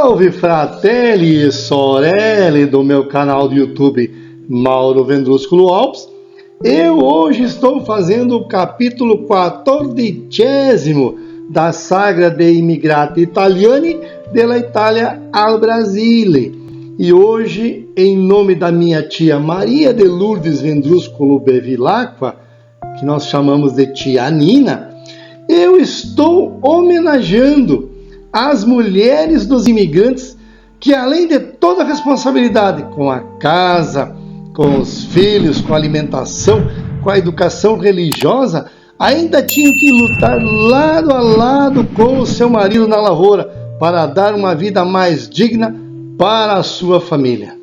Salve fratelli e sorelle do meu canal do YouTube Mauro Vendrúsculo Alpes. Eu hoje estou fazendo o capítulo 14º da saga de Immigrati Italiani della Italia al Brasile. E hoje, em nome da minha tia Maria de Lourdes Vendrúsculo Bevilacqua, que nós chamamos de tia Nina, eu estou homenageando as mulheres dos imigrantes que, além de toda a responsabilidade com a casa, com os filhos, com a alimentação, com a educação religiosa, ainda tinham que lutar lado a lado com o seu marido na lavoura para dar uma vida mais digna para a sua família.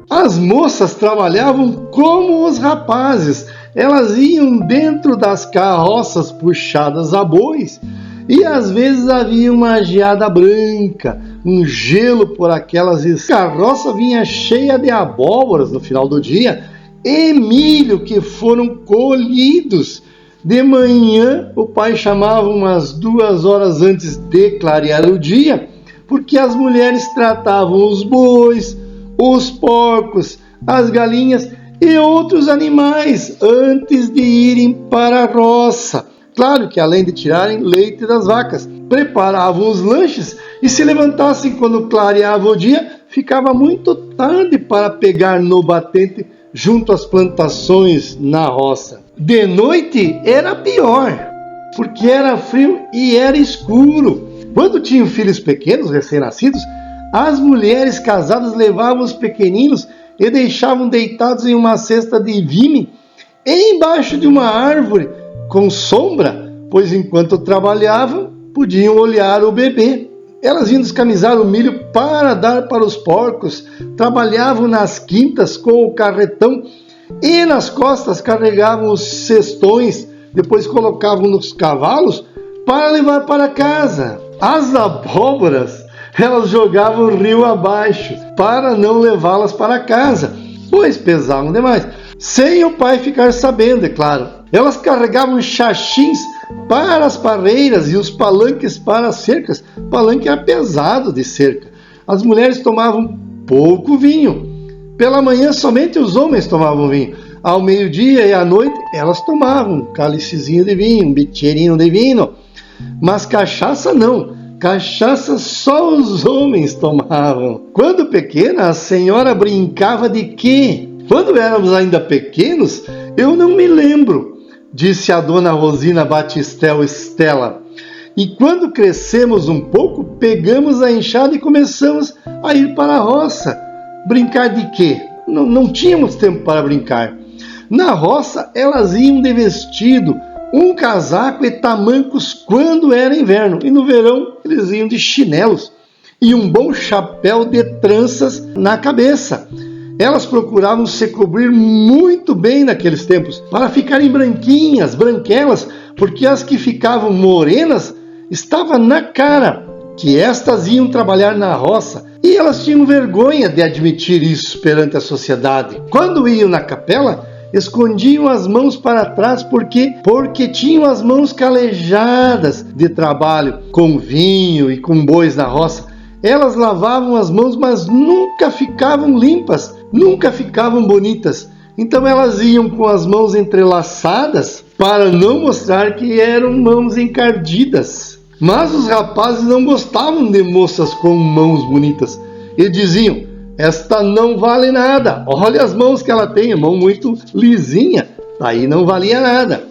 As moças trabalhavam como os rapazes. Elas iam dentro das carroças puxadas a bois e às vezes havia uma geada branca, um gelo por aquelas escadas. A carroça vinha cheia de abóboras no final do dia e milho que foram colhidos. De manhã o pai chamava umas 2 horas antes de clarear o dia, porque as mulheres tratavam os bois, os porcos, as galinhas e outros animais antes de irem para a roça. Claro que além de tirarem leite das vacas, preparavam os lanches e se levantassem quando clareava o dia, ficava muito tarde para pegar no batente junto às plantações na roça. De noite era pior, porque era frio e era escuro. Quando tinham filhos pequenos, recém-nascidos, as mulheres casadas levavam os pequeninos e deixavam deitados em uma cesta de vime embaixo de uma árvore com sombra, pois enquanto trabalhavam podiam olhar o bebê. Elas iam descamisar o milho para dar para os porcos, trabalhavam nas quintas com o carretão e nas costas carregavam os cestões, depois colocavam nos cavalos para levar para casa. As abóboras elas jogavam o rio abaixo para não levá-las para casa, pois pesavam demais, sem o pai ficar sabendo, é claro. Elas carregavam xaxins para as parreiras e os palanques para as cercas. Palanque era pesado de cerca. As mulheres tomavam pouco vinho. Pela manhã somente os homens tomavam vinho. Ao meio-dia e à noite elas tomavam um cálicezinho de vinho, um bicchierino de vinho. Mas cachaça não. Cachaça só os homens tomavam. Quando pequena, a senhora brincava de quê? Quando éramos ainda pequenos, eu não me lembro, disse a dona Rosina Batistel Estela. E quando crescemos um pouco, pegamos a enxada e começamos a ir para a roça. Brincar de quê? Não tínhamos tempo para brincar. Na roça, elas iam de vestido, um casaco e tamancos quando era inverno, e no verão eles iam de chinelos e um bom chapéu de tranças na cabeça. Elas procuravam se cobrir muito bem naqueles tempos, para ficarem branquinhas, branquelas, porque as que ficavam morenas estava na cara que estas iam trabalhar na roça, e elas tinham vergonha de admitir isso perante a sociedade. Quando iam na capela, escondiam as mãos para trás porque tinham as mãos calejadas de trabalho com vinho e com bois na roça. Elas lavavam as mãos, mas nunca ficavam limpas, nunca ficavam bonitas. Então elas iam com as mãos entrelaçadas para não mostrar que eram mãos encardidas. Mas os rapazes não gostavam de moças com mãos bonitas e diziam: esta não vale nada, olha as mãos que ela tem, mão muito lisinha, daí não valia nada.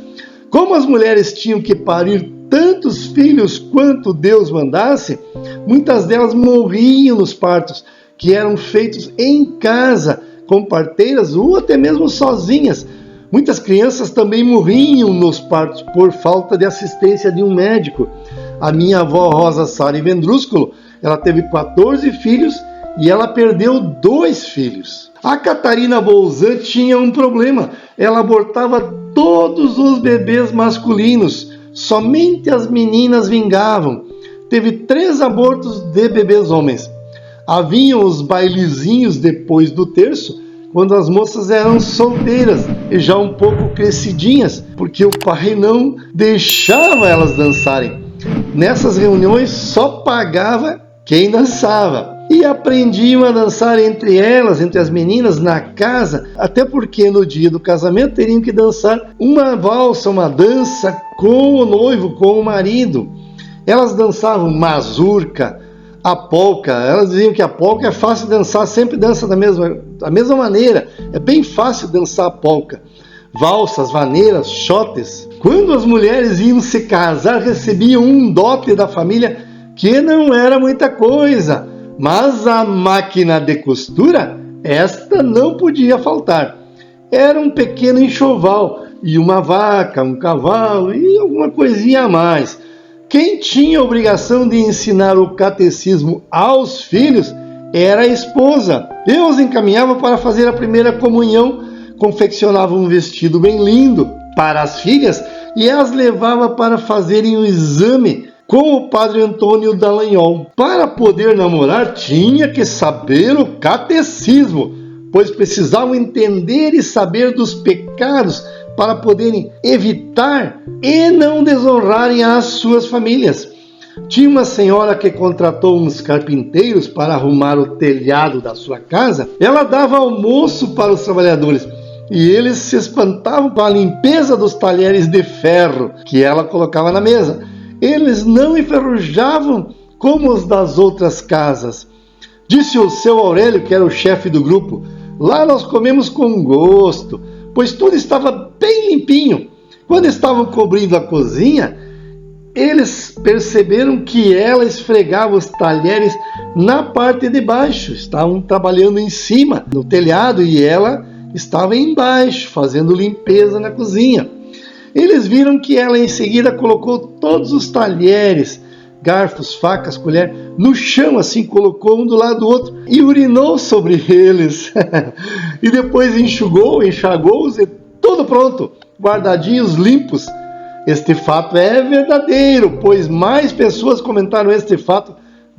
Como as mulheres tinham que parir tantos filhos quanto Deus mandasse, muitas delas morriam nos partos, que eram feitos em casa, com parteiras ou até mesmo sozinhas. Muitas crianças também morriam nos partos por falta de assistência de um médico. A minha avó Rosa Sari Vendrúsculo, ela teve 14 filhos e ela perdeu 2 filhos. A Catarina Bolzan tinha um problema. Ela abortava todos os bebês masculinos. Somente as meninas vingavam. Teve 3 abortos de bebês homens. Haviam os bailezinhos depois do terço, quando as moças eram solteiras e já um pouco crescidinhas, porque o pai não deixava elas dançarem. Nessas reuniões só pagava quem dançava. E aprendiam a dançar entre elas, entre as meninas, na casa, até porque no dia do casamento teriam que dançar uma valsa, uma dança com o noivo, com o marido. Elas dançavam mazurca, a polca. Elas diziam que a polca é fácil de dançar, sempre dança da mesma maneira. É bem fácil dançar a polca. Valsas, vaneiras, xotes. Quando as mulheres iam se casar, recebiam um dote da família que não era muita coisa, mas a máquina de costura, esta não podia faltar. Era um pequeno enxoval e uma vaca, um cavalo e alguma coisinha a mais. Quem tinha a obrigação de ensinar o catecismo aos filhos era a esposa. Eu os encaminhava para fazer a primeira comunhão, confeccionava um vestido bem lindo para as filhas e as levava para fazerem o exame com o padre Antônio Dallagnol. Para poder namorar, tinha que saber o catecismo, pois precisavam entender e saber dos pecados para poderem evitar e não desonrarem as suas famílias. Tinha uma senhora que contratou uns carpinteiros para arrumar o telhado da sua casa. Ela dava almoço para os trabalhadores e eles se espantavam com a limpeza dos talheres de ferro que ela colocava na mesa. Eles não enferrujavam como os das outras casas. Disse o seu Aurélio, que era o chefe do grupo: lá nós comemos com gosto, pois tudo estava bem limpinho. Quando estavam cobrindo a cozinha, eles perceberam que ela esfregava os talheres na parte de baixo. Estavam trabalhando em cima, no telhado, e ela estava embaixo, fazendo limpeza na cozinha. Eles viram que ela em seguida colocou todos os talheres, garfos, facas, colher, no chão, assim, colocou um do lado do outro e urinou sobre eles. E depois enxagou-os e tudo pronto, guardadinhos, limpos. Este fato é verdadeiro, pois mais pessoas comentaram este fato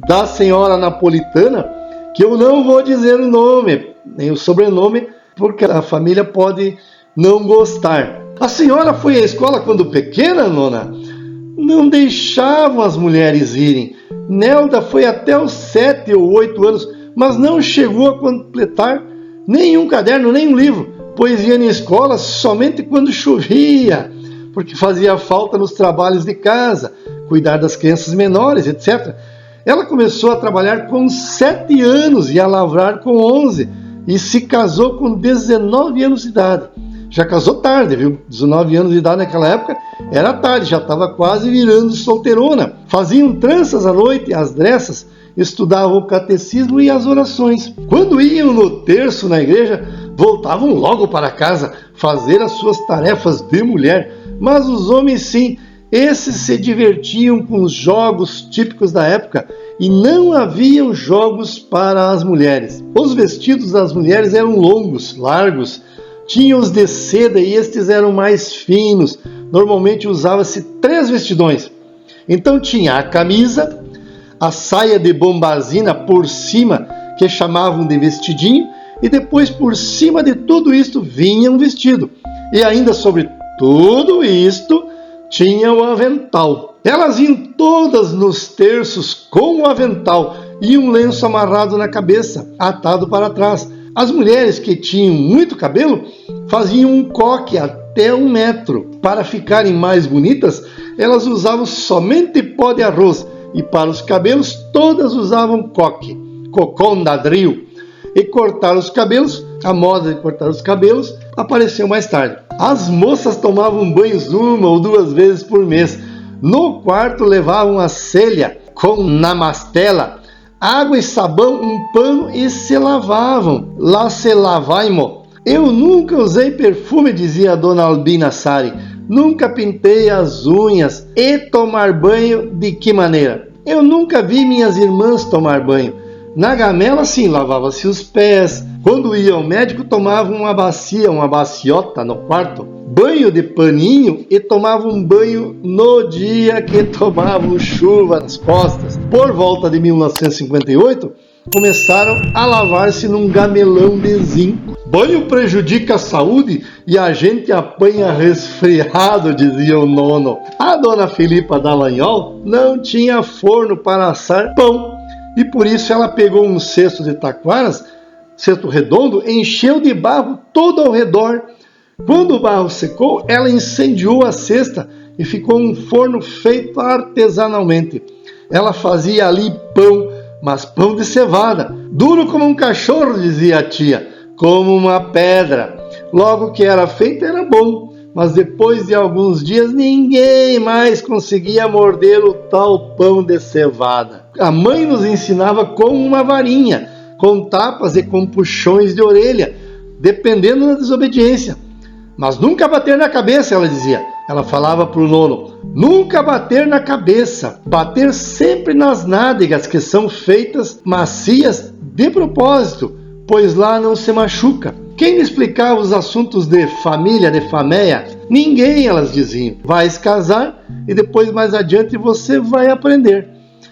da senhora napolitana, que eu não vou dizer o nome, nem o sobrenome, porque a família pode não gostar. A senhora foi à escola quando pequena, nona? Não deixavam as mulheres irem. Nelda foi até os 7 ou 8 anos, mas não chegou a completar nenhum caderno, nem um livro, pois ia na escola somente quando chovia, porque fazia falta nos trabalhos de casa, cuidar das crianças menores, etc. Ela começou a trabalhar com 7 anos e a lavrar com 11, e se casou com 19 anos de idade. Já casou tarde, viu? 19 anos de idade naquela época era tarde, já estava quase virando solteirona. Faziam tranças à noite, as dressas, estudavam o catecismo e as orações. Quando iam no terço na igreja, voltavam logo para casa fazer as suas tarefas de mulher. Mas os homens sim, esses se divertiam com os jogos típicos da época e não haviam jogos para as mulheres. Os vestidos das mulheres eram longos, largos, tinham os de seda e estes eram mais finos. Normalmente usava-se 3 vestidões. Então tinha a camisa, a saia de bombazina por cima, que chamavam de vestidinho, e depois por cima de tudo isto vinha um vestido. E ainda sobre tudo isto tinha o avental. Elas iam todas nos terços com o avental e um lenço amarrado na cabeça, atado para trás. As mulheres que tinham muito cabelo faziam um coque até 1 metro. Para ficarem mais bonitas, elas usavam somente pó de arroz e para os cabelos todas usavam coque, cocondadril. E cortar os cabelos, a moda de cortar os cabelos apareceu mais tarde. As moças tomavam banhos 1 ou 2 vezes por mês. No quarto levavam a selha com namastela, água e sabão, um pano e se lavavam. Lá se lavaimo. Eu nunca usei perfume, dizia a dona Albina Sari. Nunca pintei as unhas. E tomar banho de que maneira? Eu nunca vi minhas irmãs tomar banho. Na gamela, sim, lavava-se os pés. Quando ia ao médico, tomava uma bacia, uma baciota no quarto, banho de paninho e tomava um banho no dia que tomavam chuva nas costas. Por volta de 1958, começaram a lavar-se num gamelão de zinco. Banho prejudica a saúde e a gente apanha resfriado, dizia o nono. A dona Filipa Dallagnol não tinha forno para assar pão e por isso ela pegou um cesto de taquaras, cesto redondo, encheu de barro todo ao redor. Quando o barro secou, ela incendiou a cesta e ficou um forno feito artesanalmente. Ela fazia ali pão, mas pão de cevada, duro como um cachorro, dizia a tia, como uma pedra. Logo que era feito era bom, mas depois de alguns dias ninguém mais conseguia morder o tal pão de cevada. A mãe nos ensinava com uma varinha, com tapas e com puxões de orelha, dependendo da desobediência. Mas nunca bater na cabeça, ela dizia. Ela falava para o nono, nunca bater na cabeça, bater sempre nas nádegas, que são feitas macias de propósito, pois lá não se machuca. Quem explicava os assuntos de família, de faméia? Ninguém, elas diziam. Vai se casar e depois mais adiante você vai aprender.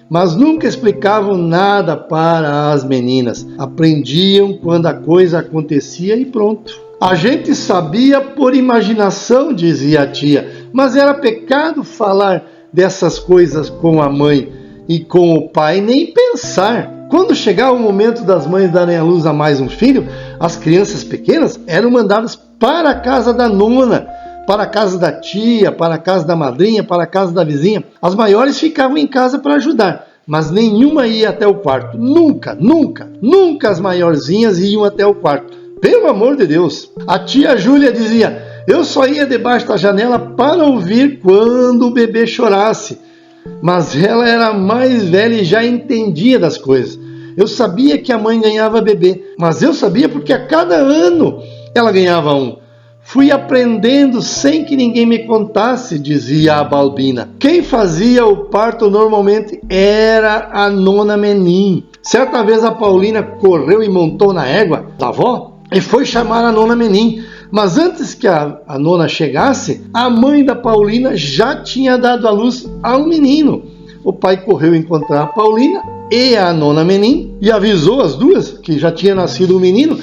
Mas nunca explicavam nada para as meninas. Aprendiam quando a coisa acontecia e pronto. A gente sabia por imaginação, dizia a tia, mas era pecado falar dessas coisas com a mãe e com o pai, nem pensar. Quando chegava o momento das mães darem à luz a mais um filho, as crianças pequenas eram mandadas para a casa da nona, para a casa da tia, para a casa da madrinha, para a casa da vizinha. As maiores ficavam em casa para ajudar, mas nenhuma ia até o quarto. Nunca, nunca, nunca as maiorzinhas iam até o quarto. Pelo amor de Deus! A tia Júlia dizia, eu só ia debaixo da janela para ouvir quando o bebê chorasse. Mas ela era mais velha e já entendia das coisas. Eu sabia que a mãe ganhava bebê, mas eu sabia porque a cada ano ela ganhava um. Fui aprendendo sem que ninguém me contasse, dizia a Balbina. Quem fazia o parto normalmente era a nona Menin. Certa vez a Paulina correu e montou na égua da avó e foi chamar a nona Menin. Mas antes que a nona chegasse, a mãe da Paulina já tinha dado à luz a um menino. O pai correu encontrar a Paulina e a nona Menin e avisou as duas que já tinha nascido um menino.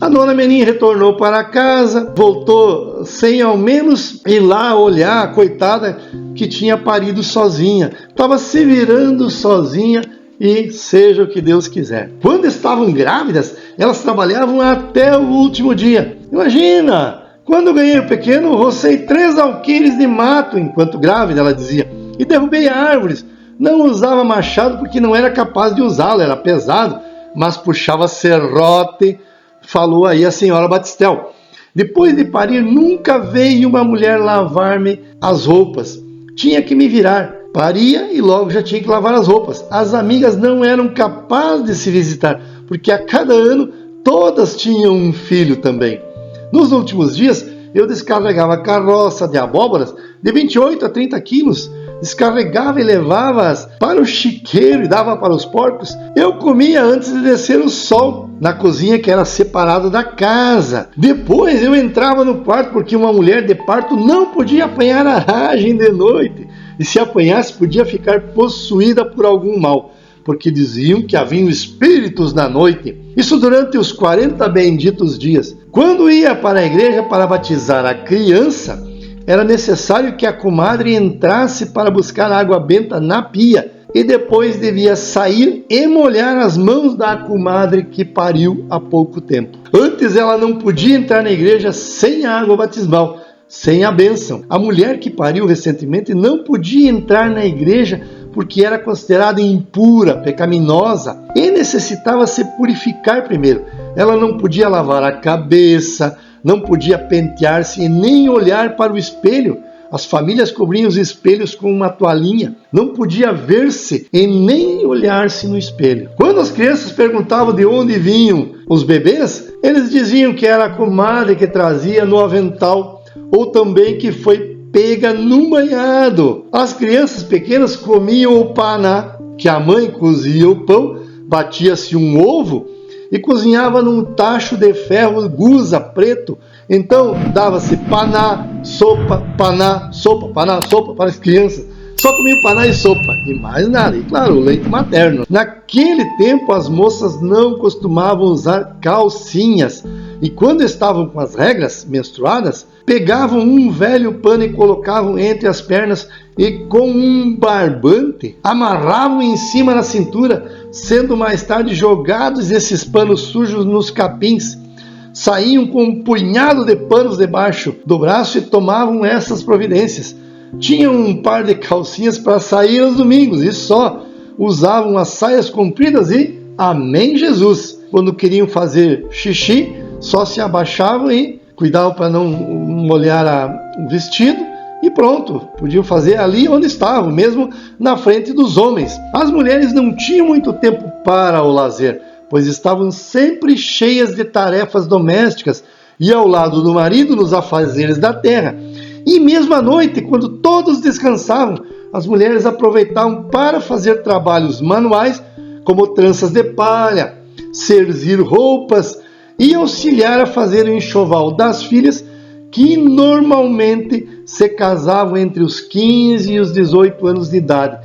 A dona Menin retornou para casa, voltou sem ao menos ir lá olhar a coitada que tinha parido sozinha. Estava se virando sozinha e seja o que Deus quiser. Quando estavam grávidas, elas trabalhavam até o último dia. Imagina, quando eu ganhei o pequeno, rocei 3 alqueires de mato enquanto grávida, ela dizia, e derrubei árvores. Não usava machado porque não era capaz de usá-lo, era pesado, mas puxava serrote, falou aí a senhora Batistel. Depois de parir, nunca veio uma mulher lavar-me as roupas. Tinha que me virar. Paria e logo já tinha que lavar as roupas. As amigas não eram capazes de se visitar, porque a cada ano todas tinham um filho também. Nos últimos dias, eu descarregava carroça de abóboras de 28 a 30 quilos. Descarregava e levava-as para o chiqueiro e dava para os porcos. Eu comia antes de descer o sol, na cozinha que era separada da casa. Depois eu entrava no quarto, porque uma mulher de parto não podia apanhar aragem de noite. E se apanhasse, podia ficar possuída por algum mal, porque diziam que haviam espíritos na noite. Isso durante os 40 benditos dias. Quando ia para a igreja para batizar a criança, era necessário que a comadre entrasse para buscar água benta na pia e depois devia sair e molhar as mãos da comadre que pariu há pouco tempo. Antes ela não podia entrar na igreja sem a água batismal, sem a bênção. A mulher que pariu recentemente não podia entrar na igreja porque era considerada impura, pecaminosa e necessitava se purificar primeiro. Ela não podia lavar a cabeça, não podia pentear-se e nem olhar para o espelho. As famílias cobriam os espelhos com uma toalhinha. Não podia ver-se e nem olhar-se no espelho. Quando as crianças perguntavam de onde vinham os bebês, eles diziam que era a comadre que trazia no avental, ou também que foi pega no banhado. As crianças pequenas comiam o paná, que a mãe cozia o pão, batia-se um ovo e cozinhava num tacho de ferro gusa preto. Então dava-se paná, sopa para as crianças. só comiam paná e sopa, e mais nada, e claro, o leite materno. Naquele tempo as moças não costumavam usar calcinhas, e quando estavam com as regras menstruadas, pegavam um velho pano e colocavam entre as pernas e com um barbante amarravam em cima da cintura, sendo mais tarde jogados esses panos sujos nos capins. Saíam com um punhado de panos debaixo do braço e tomavam essas providências. Tinham um par de calcinhas para sair aos domingos e só. Usavam as saias compridas e amém Jesus. Quando queriam fazer xixi, só se abaixavam e cuidavam para não molhar o vestido e pronto, podiam fazer ali onde estavam, mesmo na frente dos homens. As mulheres não tinham muito tempo para o lazer, pois estavam sempre cheias de tarefas domésticas e ao lado do marido nos afazeres da terra. E mesmo à noite, quando todos descansavam, as mulheres aproveitavam para fazer trabalhos manuais, como tranças de palha, cerzir roupas e auxiliar a fazer o enxoval das filhas, que normalmente se casavam entre os 15 e os 18 anos de idade.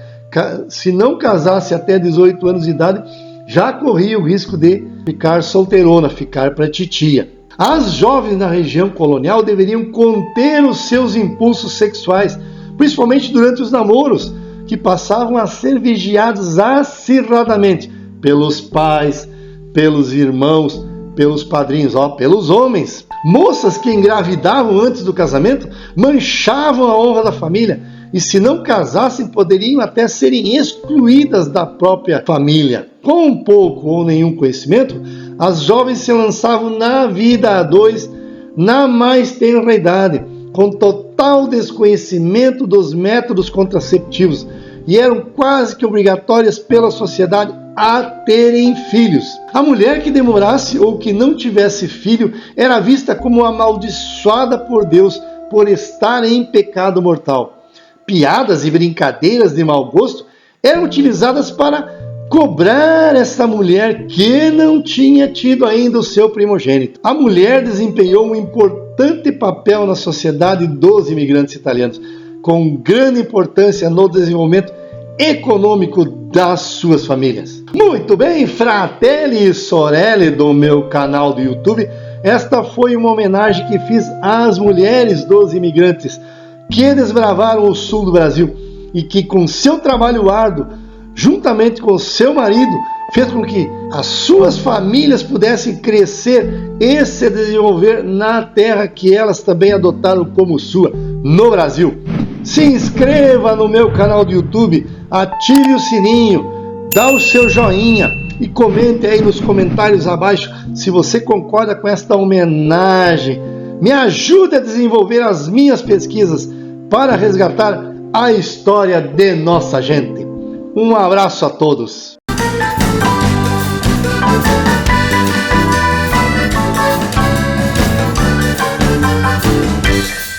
Se não casasse até 18 anos de idade, já corria o risco de ficar solteirona, ficar para titia. As jovens na região colonial deveriam conter os seus impulsos sexuais, principalmente durante os namoros, que passavam a ser vigiados acirradamente pelos pais, pelos irmãos, pelos padrinhos, pelos homens. Moças que engravidavam antes do casamento manchavam a honra da família e, se não casassem, poderiam até serem excluídas da própria família. Com pouco ou nenhum conhecimento, as jovens se lançavam na vida a dois na mais tenra idade, com total desconhecimento dos métodos contraceptivos, e eram quase que obrigatórias pela sociedade a terem filhos. A mulher que demorasse ou que não tivesse filho era vista como amaldiçoada por Deus por estar em pecado mortal. Piadas e brincadeiras de mau gosto eram utilizadas para cobrar essa mulher que não tinha tido ainda o seu primogênito. A mulher desempenhou um importante papel na sociedade dos imigrantes italianos, com grande importância no desenvolvimento econômico das suas famílias. Muito bem, fratelli e sorelle do meu canal do YouTube, esta foi uma homenagem que fiz às mulheres dos imigrantes que desbravaram o sul do Brasil e que, com seu trabalho árduo, juntamente com seu marido, fez com que as suas famílias pudessem crescer e se desenvolver na terra que elas também adotaram como sua, no Brasil. Se inscreva no meu canal do YouTube, ative o sininho, dá o seu joinha e comente aí nos comentários abaixo se você concorda com esta homenagem. Me ajude a desenvolver as minhas pesquisas para resgatar a história de nossa gente. Um abraço a todos.